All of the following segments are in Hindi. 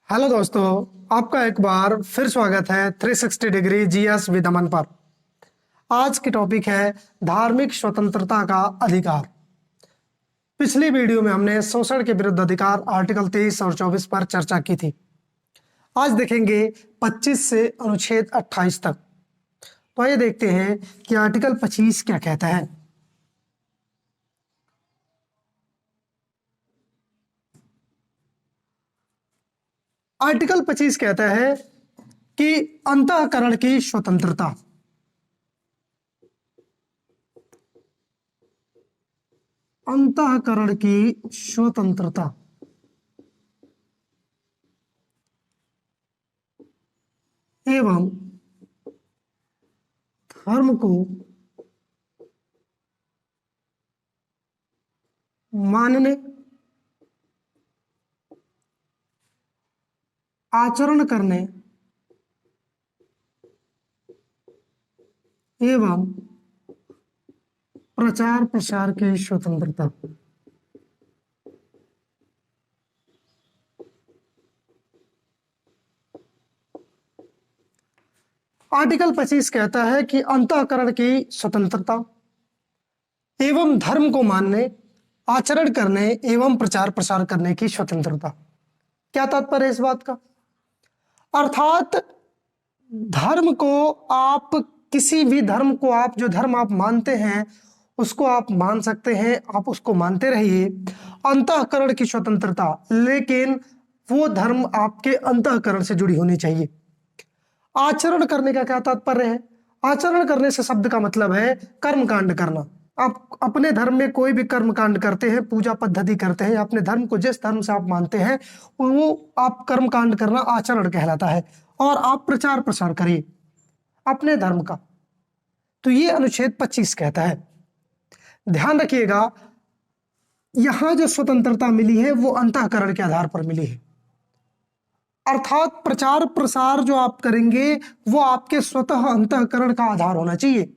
हेलो दोस्तों, आपका एक बार फिर स्वागत है 360 डिग्री जीएस विद अमन पर। आज की टॉपिक है धार्मिक स्वतंत्रता का अधिकार। पिछली वीडियो में हमने शोषण के विरुद्ध अधिकार आर्टिकल 23 और 24 पर चर्चा की थी। आज देखेंगे 25 से अनुच्छेद 28 तक। तो आइए देखते हैं कि आर्टिकल 25 क्या कहता है। आर्टिकल 25 कहता है कि अंतःकरण की स्वतंत्रता। अंतःकरण की स्वतंत्रता एवं धर्म को मानने, आचरण करने एवं प्रचार प्रसार की स्वतंत्रता। आर्टिकल 25 कहता है कि अंतःकरण की स्वतंत्रता एवं धर्म को मानने, आचरण करने एवं प्रचार प्रसार करने की स्वतंत्रता। क्या तात्पर्य है इस बात का? अर्थात धर्म को आप, किसी भी धर्म को आप, जो धर्म आप मानते हैं उसको आप मान सकते हैं, आप उसको मानते रहिए। अंतःकरण की स्वतंत्रता, लेकिन वो धर्म आपके अंतःकरण से जुड़ी होनी चाहिए। आचरण करने का क्या तात्पर्य है? आचरण करने से शब्द का मतलब है कर्म कांड करना। आप अपने धर्म में कोई भी कर्म कांड करते हैं, पूजा पद्धति करते हैं, अपने धर्म को, जिस धर्म से आप मानते हैं वो आप कर्म कांड करना आचरण कहलाता है। और आप प्रचार प्रसार करिए अपने धर्म का। तो ये अनुच्छेद 25 कहता है। ध्यान रखिएगा, यहां जो स्वतंत्रता मिली है वो अंतःकरण के आधार पर मिली है। अर्थात प्रचार प्रसार जो आप करेंगे वो आपके स्वतः अंतःकरण का आधार होना चाहिए।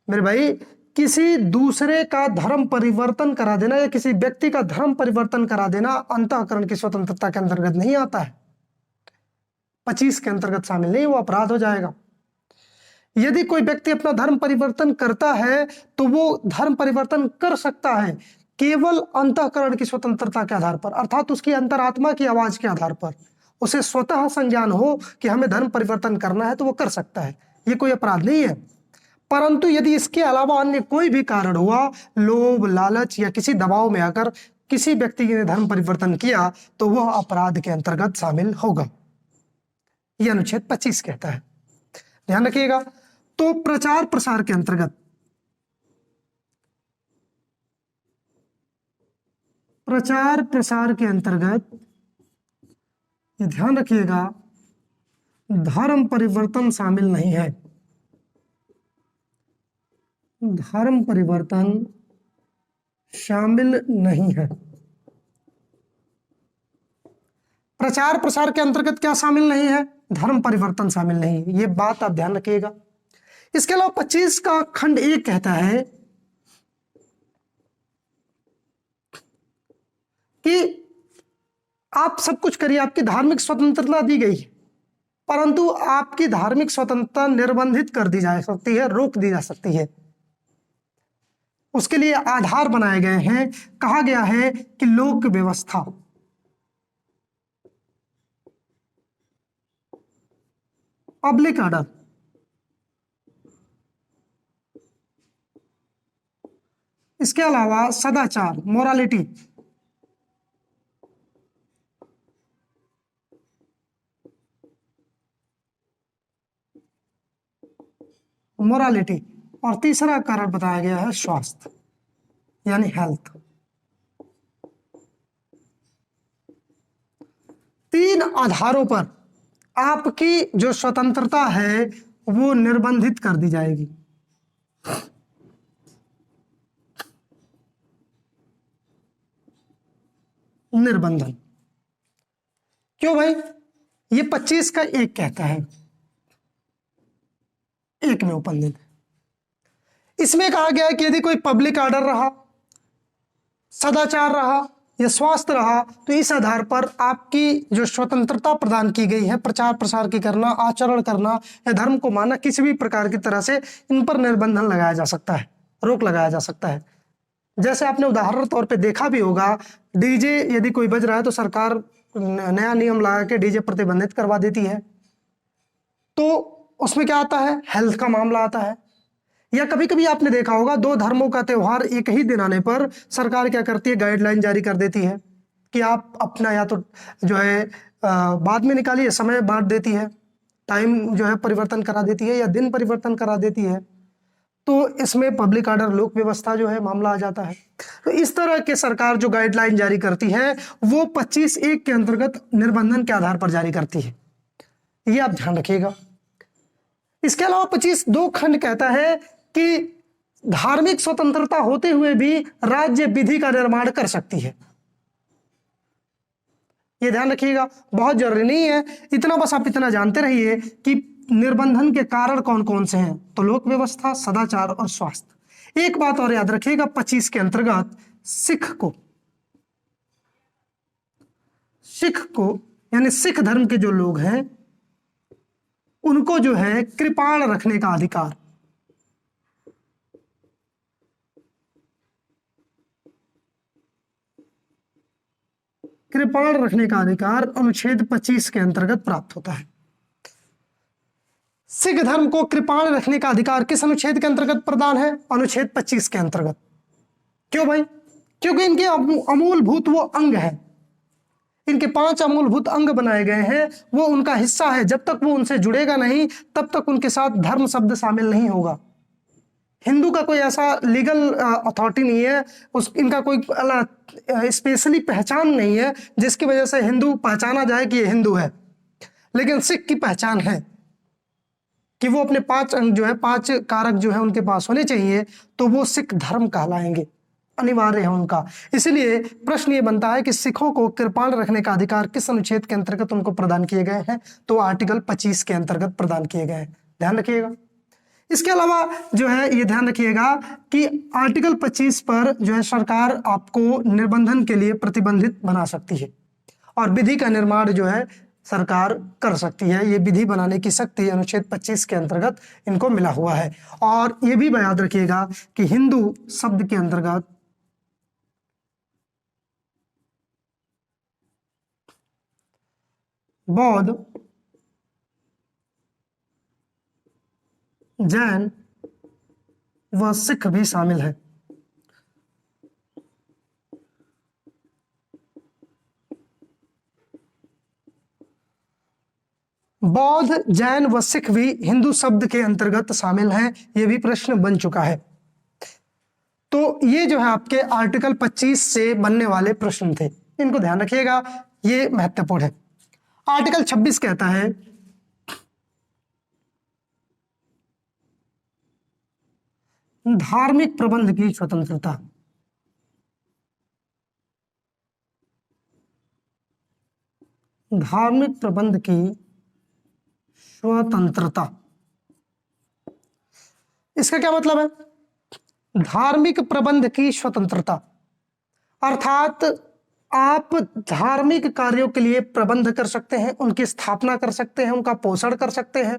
मेरे भाई, किसी दूसरे का धर्म परिवर्तन करा देना या किसी व्यक्ति का धर्म परिवर्तन करा देना अंतःकरण की स्वतंत्रता के अंतर्गत नहीं आता है, 25 के अंतर्गत शामिल नहीं, वो अपराध हो जाएगा। यदि कोई व्यक्ति अपना धर्म परिवर्तन करता है तो वो धर्म परिवर्तन कर सकता है केवल अंतःकरण की स्वतंत्रता के आधार पर, अर्थात उसकी अंतरात्मा की आवाज के आधार पर। उसे स्वतः संज्ञान हो कि हमें धर्म परिवर्तन करना है तो वो कर सकता है, ये कोई अपराध नहीं है। परंतु यदि इसके अलावा अन्य कोई भी कारण हुआ, लोभ, लालच या किसी दबाव में आकर किसी व्यक्ति ने धर्म परिवर्तन किया, तो वह अपराध के अंतर्गत शामिल होगा। यह अनुच्छेद 25 कहता है। ध्यान रखिएगा। तो प्रचार प्रसार के अंतर्गत, प्रचार प्रसार के अंतर्गत ये ध्यान रखिएगा, धर्म परिवर्तन शामिल नहीं है। धर्म परिवर्तन शामिल नहीं है। प्रचार प्रसार के अंतर्गत क्या शामिल नहीं है? धर्म परिवर्तन शामिल नहीं है। ये बात आप ध्यान रखिएगा। इसके अलावा 25 का खंड 1 कहता है कि आप सब कुछ करिए, आपकी धार्मिक स्वतंत्रता दी गई है, परंतु आपकी धार्मिक स्वतंत्रता निर्बंधित कर दी जा सकती है, रोक दी जा सकती है। उसके लिए आधार बनाए गए हैं। कहा गया है कि लोक व्यवस्था, पब्लिक ऑर्डर, इसके अलावा सदाचार, मोरालिटी, मोरालिटी, और तीसरा कारण बताया गया है स्वास्थ्य यानी हेल्थ। 3 आधारों पर आपकी जो स्वतंत्रता है वो निर्बंधित कर दी जाएगी। निर्बंधन क्यों भाई? ये 25 का 1 कहता है, 1 में उपनिषद। इसमें कहा गया है कि यदि कोई पब्लिक ऑर्डर रहा, सदाचार रहा, या स्वास्थ्य रहा, तो इस आधार पर आपकी जो स्वतंत्रता प्रदान की गई है प्रचार प्रसार की करना, आचरण करना या धर्म को मानना, किसी भी प्रकार की तरह से इन पर निर्बंधन लगाया जा सकता है, रोक लगाया जा सकता है। जैसे आपने उदाहरण तौर पे देखा भी होगा, डीजे यदि कोई बज रहा है तो सरकार नया नियम लगा के डीजे प्रतिबंधित करवा देती है। तो उसमें क्या आता है, हेल्थ का मामला आता है। या कभी कभी आपने देखा होगा, दो धर्मों का त्योहार एक ही दिन आने पर सरकार क्या करती है, गाइडलाइन जारी कर देती है कि आप अपना या तो जो है बाद में निकालिए, समय बांट देती है, टाइम जो है परिवर्तन करा देती है या दिन परिवर्तन करा देती है। तो इसमें पब्लिक ऑर्डर, लोक व्यवस्था जो है मामला आ जाता है। तो इस तरह के सरकार जो गाइडलाइन जारी करती है वो 25(1) के अंतर्गत निर्बंधन के आधार पर जारी करती है, ये आप ध्यान रखिएगा। इसके अलावा 25(2) खंड कहता है कि धार्मिक स्वतंत्रता होते हुए भी राज्य विधि का निर्माण कर सकती है। ये ध्यान रखिएगा, बहुत जरूरी नहीं है, इतना बस आप इतना जानते रहिए कि निर्बंधन के कारण कौन कौन से हैं। तो लोक व्यवस्था, सदाचार और स्वास्थ्य। एक बात और याद रखिएगा, 25 के अंतर्गत सिख को यानी सिख धर्म के जो लोग हैं उनको जो है कृपाण रखने का अधिकार, कृपाण रखने का अधिकार अनुच्छेद 25 के अंतर्गत प्राप्त होता है। सिख धर्म को कृपाण रखने का अधिकार किस अनुच्छेद के अंतर्गत प्रदान है? अनुच्छेद 25 के अंतर्गत। क्यों भाई? क्योंकि इनके अमूलभूत वो अंग है, इनके 5 अमूलभूत अंग बनाए गए हैं, वो उनका हिस्सा है। जब तक वो उनसे जुड़ेगा नहीं तब तक उनके साथ धर्म शब्द शामिल नहीं होगा। हिंदू का कोई ऐसा लीगल अथॉरिटी नहीं है, इनका कोई स्पेशली पहचान नहीं है जिसकी वजह से हिंदू पहचाना जाए कि ये हिंदू है। लेकिन सिख की पहचान है कि वो अपने 5 अंग जो है, 5 कारक जो है उनके पास होने चाहिए, तो वो सिख धर्म कहलाएंगे, अनिवार्य है उनका। इसलिए प्रश्न ये बनता है कि सिखों को कृपाण रखने का अधिकार किस अनुच्छेद के अंतर्गत उनको प्रदान किए गए हैं? तो आर्टिकल 25 के अंतर्गत प्रदान किए गए हैं, ध्यान रखिएगा। इसके अलावा जो है ये ध्यान रखिएगा कि आर्टिकल 25 पर जो है सरकार आपको निर्बंधन के लिए प्रतिबंधित बना सकती है और विधि का निर्माण जो है सरकार कर सकती है। ये विधि बनाने की शक्ति अनुच्छेद 25 के अंतर्गत इनको मिला हुआ है। और ये भी याद रखिएगा कि हिंदू शब्द के अंतर्गत बौद्ध, जैन व सिख भी शामिल है। बौद्ध, जैन व सिख भी हिंदू शब्द के अंतर्गत शामिल हैं, यह भी प्रश्न बन चुका है। तो ये जो है आपके आर्टिकल 25 से बनने वाले प्रश्न थे, इनको ध्यान रखिएगा, ये महत्वपूर्ण है। आर्टिकल 26 कहता है धार्मिक प्रबंध की स्वतंत्रता। धार्मिक प्रबंध की स्वतंत्रता, इसका क्या मतलब है? धार्मिक प्रबंध की स्वतंत्रता अर्थात आप धार्मिक कार्यों के लिए प्रबंध कर सकते हैं, उनकी स्थापना कर सकते हैं, उनका पोषण कर सकते हैं।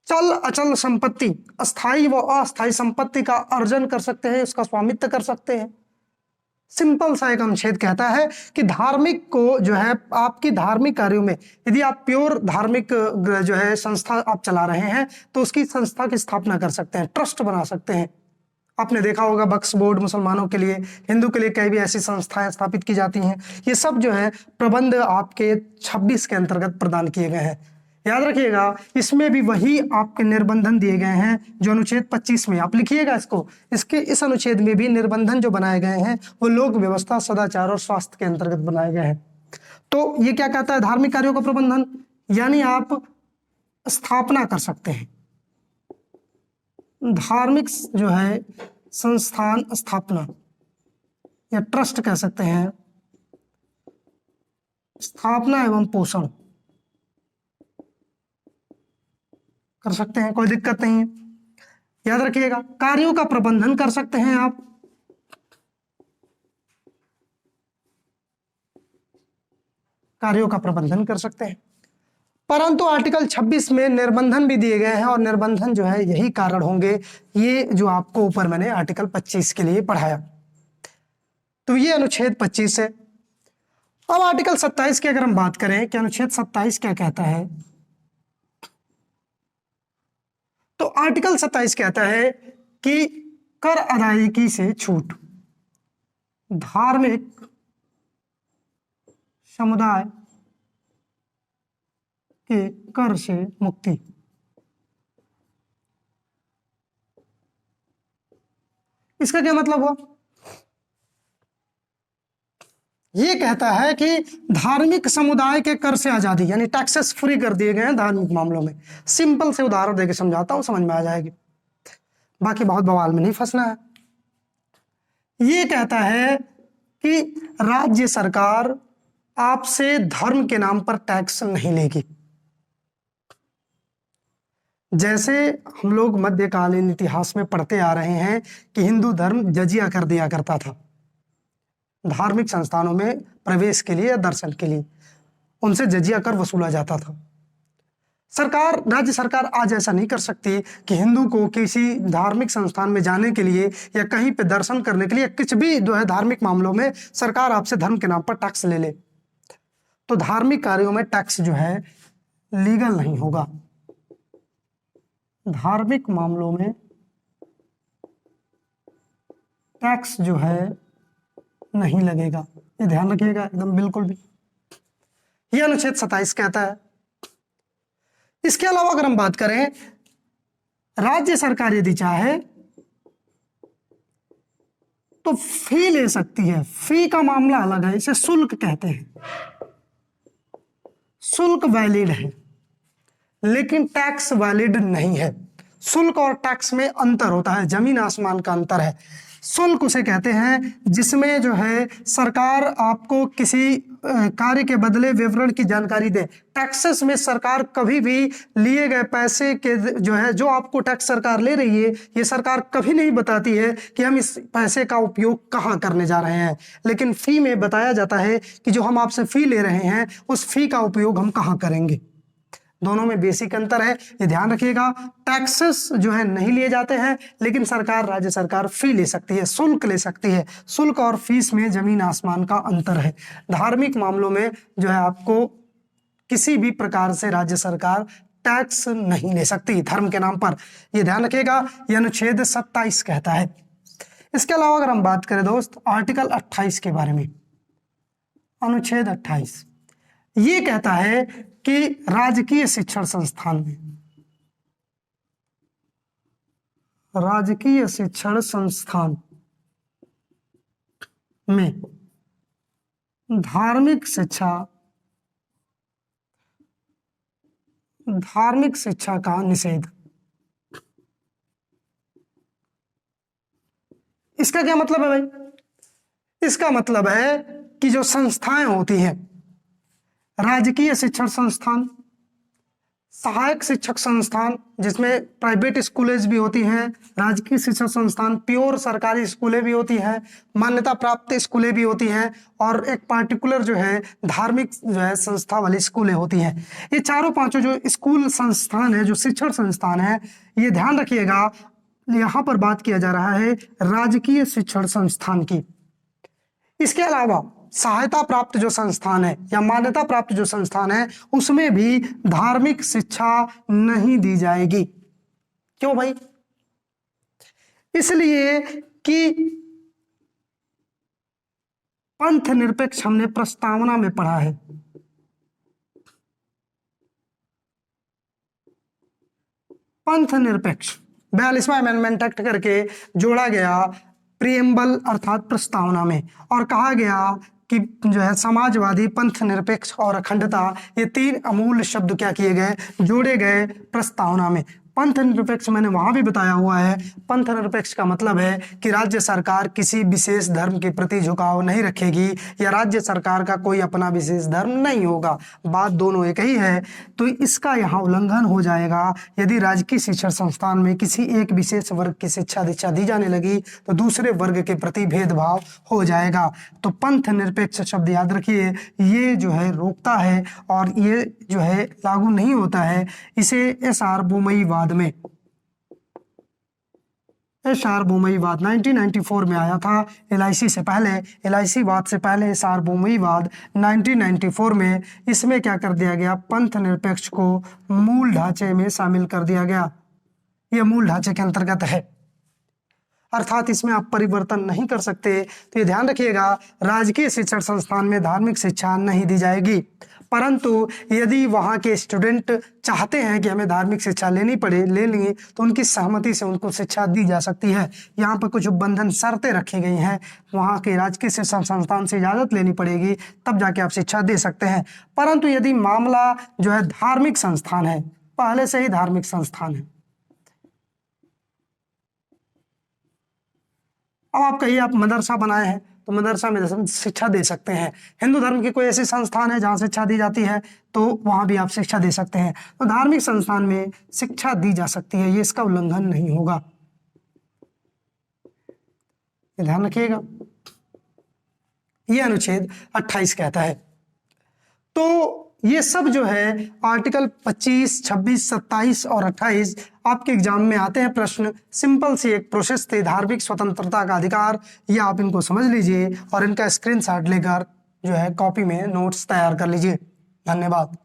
चल अचल संपत्ति, अस्थाई व अस्थाई संपत्ति का अर्जन कर सकते हैं, उसका स्वामित्व कर सकते हैं। सिंपल सा एक अनुच्छेद कहता है कि धार्मिक को जो है आपकी धार्मिक कार्यों में, यदि आप प्योर धार्मिक जो है संस्था आप चला रहे हैं तो उसकी संस्था की स्थापना कर सकते हैं, ट्रस्ट बना सकते हैं। आपने देखा होगा बक्स बोर्ड मुसलमानों के लिए, हिंदू के लिए कई भी ऐसी संस्थाएं स्थापित की जाती हैं। ये सब जो है प्रबंध आपके 26 के अंतर्गत प्रदान किए गए हैं। याद रखिएगा, इसमें भी वही आपके निर्बंधन दिए गए हैं जो अनुच्छेद 25 में, आप लिखिएगा इसको। इस अनुच्छेद में भी निर्बंधन जो बनाए गए हैं वो लोक व्यवस्था, सदाचार और स्वास्थ्य के अंतर्गत बनाए गए हैं। तो ये क्या कहता है? धार्मिक कार्यों का प्रबंधन, यानी आप स्थापना कर सकते हैं, धार्मिक जो है संस्थान स्थापना या ट्रस्ट कह सकते हैं, स्थापना एवं पोषण कर सकते हैं, कोई दिक्कत नहीं है। याद रखिएगा, कार्यों का प्रबंधन कर सकते हैं आप, कार्यों का प्रबंधन कर सकते हैं। परंतु आर्टिकल 26 में निर्बंधन भी दिए गए हैं और निर्बंधन जो है यही कारण होंगे, ये जो आपको ऊपर मैंने आर्टिकल 25 के लिए पढ़ाया। तो ये अनुच्छेद 25 है। अब आर्टिकल 27 की अगर हम बात करें कि अनुच्छेद 27 क्या कहता है, तो आर्टिकल 27 कहता है कि कर अदायगी से छूट, धार्मिक समुदाय के कर से मुक्ति। इसका क्या मतलब हुआ? ये कहता है कि धार्मिक समुदाय के कर से आजादी, यानी टैक्सेस फ्री कर दिए गए हैं धार्मिक मामलों में। सिंपल से उदाहरण देकर समझाता हूं, समझ में आ जाएगी, बाकी बहुत बवाल में नहीं फंसना है। ये कहता है कि राज्य सरकार आपसे धर्म के नाम पर टैक्स नहीं लेगी। जैसे हम लोग मध्यकालीन इतिहास में पढ़ते आ रहे हैं कि हिंदू धर्म जजिया कर दिया करता था धार्मिक संस्थानों में प्रवेश के लिए या दर्शन के लिए, उनसे जजिया कर वसूला जाता था। राज्य सरकार आज ऐसा नहीं कर सकती कि हिंदू को किसी धार्मिक संस्थान में जाने के लिए या कहीं पे दर्शन करने के लिए, कुछ भी जो है धार्मिक मामलों में सरकार आपसे धर्म के नाम पर टैक्स ले ले। तो धार्मिक कार्यों में टैक्स जो है लीगल नहीं होगा, धार्मिक मामलों में टैक्स जो है नहीं लगेगा, ये ध्यान रखिएगा एकदम बिल्कुल भी। ये अनुच्छेद 27 कहता है। इसके अलावा अगर हम बात करें, राज्य सरकार यदि चाहे तो फी ले सकती है। फी का मामला अलग है, इसे शुल्क कहते हैं। शुल्क वैलिड है लेकिन टैक्स वैलिड नहीं है। शुल्क और टैक्स में अंतर होता है, जमीन आसमान का अंतर है। शुल्क उसे कहते हैं जिसमें जो है सरकार आपको किसी कार्य के बदले विवरण की जानकारी दे। टैक्सेस में सरकार कभी भी लिए गए पैसे के जो है, जो आपको टैक्स सरकार ले रही है, ये सरकार कभी नहीं बताती है कि हम इस पैसे का उपयोग कहाँ करने जा रहे हैं। लेकिन फी में बताया जाता है कि जो हम आपसे फी ले रहे हैं उस फी का उपयोग हम कहाँ करेंगे। दोनों में बेसिक अंतर है, ये ध्यान रखिएगा। टैक्सेस जो है नहीं लिए जाते हैं लेकिन राज्य सरकार फी ले सकती है, शुल्क ले सकती है। शुल्क और फीस में जमीन आसमान का अंतर है। धार्मिक मामलों में जो है आपको किसी भी प्रकार से राज्य सरकार टैक्स नहीं ले सकती धर्म के नाम पर, ये ध्यान रखिएगा। यह अनुच्छेद 27 कहता है। इसके अलावा अगर हम बात करें दोस्त आर्टिकल 28 के बारे में, अनुच्छेद 28 ये कहता है कि राजकीय शिक्षण संस्थान में, राजकीय शिक्षण संस्थान में धार्मिक शिक्षा का निषेध। इसका क्या मतलब है भाई? इसका मतलब है कि जो संस्थाएं होती हैं, राजकीय शिक्षण संस्थान, सहायक शिक्षक संस्थान जिसमें प्राइवेट स्कूलेज भी होती हैं, राजकीय शिक्षण संस्थान, प्योर सरकारी स्कूलें भी होती हैं, मान्यता प्राप्त स्कूलें भी होती हैं, और एक पार्टिकुलर जो है धार्मिक जो है संस्था वाली स्कूलें होती हैं। ये चारों पांचों जो स्कूल संस्थान है, जो शिक्षण संस्थान है, ये ध्यान रखिएगा, यहाँ पर बात किया जा रहा है राजकीय शिक्षण संस्थान की। इसके अलावा सहायता प्राप्त जो संस्थान है या मान्यता प्राप्त जो संस्थान है उसमें भी धार्मिक शिक्षा नहीं दी जाएगी। क्यों भाई? इसलिए कि पंथ निरपेक्ष हमने प्रस्तावना में पढ़ा है। पंथ निरपेक्ष 42वां अमेंडमेंट एक्ट करके जोड़ा गया प्रियम्बल अर्थात प्रस्तावना में, और कहा गया कि जो है समाजवादी, पंथ निरपेक्ष और अखंडता, ये तीन अमूल्य शब्द क्या किए गए, जोड़े गए प्रस्तावना में। पंथ निरपेक्ष मैंने वहां भी बताया हुआ है। पंथ निरपेक्ष का मतलब है कि राज्य सरकार किसी विशेष धर्म के प्रति झुकाव नहीं रखेगी या राज्य सरकार का कोई अपना विशेष धर्म नहीं होगा, बात दोनों एक ही है। तो इसका यहाँ उल्लंघन हो जाएगा यदि राजकीय शिक्षण संस्थान में किसी एक विशेष वर्ग की शिक्षा दीक्षा दी जाने लगी तो दूसरे वर्ग के प्रति भेदभाव हो जाएगा। तो पंथ निरपेक्ष शब्द याद रखिए, ये जो है रोकता है और ये जो है लागू नहीं होता है। इसे सार्वभौमवाद में, सार्वभौमवाद 1994 में आया था। एलआईसी से पहले, एलआईसी वाद से पहले सार्वभौमवाद 1994 में, इसमें क्या कर दिया गया, पंथ निरपेक्ष को मूल ढांचे में शामिल कर दिया गया। यह मूल ढांचे के अंतर्गत है, अर्थात इसमें आप परिवर्तन नहीं कर सकते। तो ये ध्यान रखिएगा, राजकीय शिक्षण संस्थान में धार्मिक शिक्षा नहीं दी जाएगी, परंतु यदि वहाँ के स्टूडेंट चाहते हैं कि हमें धार्मिक शिक्षा ले लेंगे तो उनकी सहमति से उनको शिक्षा दी जा सकती है। यहाँ पर कुछ बंधन शर्तें रखी गई हैं, वहाँ के राजकीय शिक्षण संस्थान से इजाज़त लेनी पड़ेगी, तब जाके आप शिक्षा दे सकते हैं। परंतु यदि मामला जो है धार्मिक संस्थान है, पहले से ही धार्मिक संस्थान है, अब आप कहिए आप मदरसा बनाए हैं तो मदरसा में शिक्षा दे सकते हैं। हिंदू धर्म की कोई ऐसी संस्थान है जहाँ शिक्षा दी जाती है तो वहाँ भी आप शिक्षा दे सकते हैं। तो धार्मिक संस्थान में शिक्षा दी जा सकती है, ये इसका उल्लंघन नहीं होगा, ये ध्यान रखिएगा। ये अनुच्छेद 28 कहता है। तो ये सब जो है आर्टिकल 25, 26, 27 और 28 आपके एग्जाम में आते हैं प्रश्न। सिंपल सी एक प्रोसेस थी, धार्मिक स्वतंत्रता का अधिकार, ये आप इनको समझ लीजिए और इनका स्क्रीनशॉट लेकर जो है कॉपी में नोट्स तैयार कर लीजिए। धन्यवाद।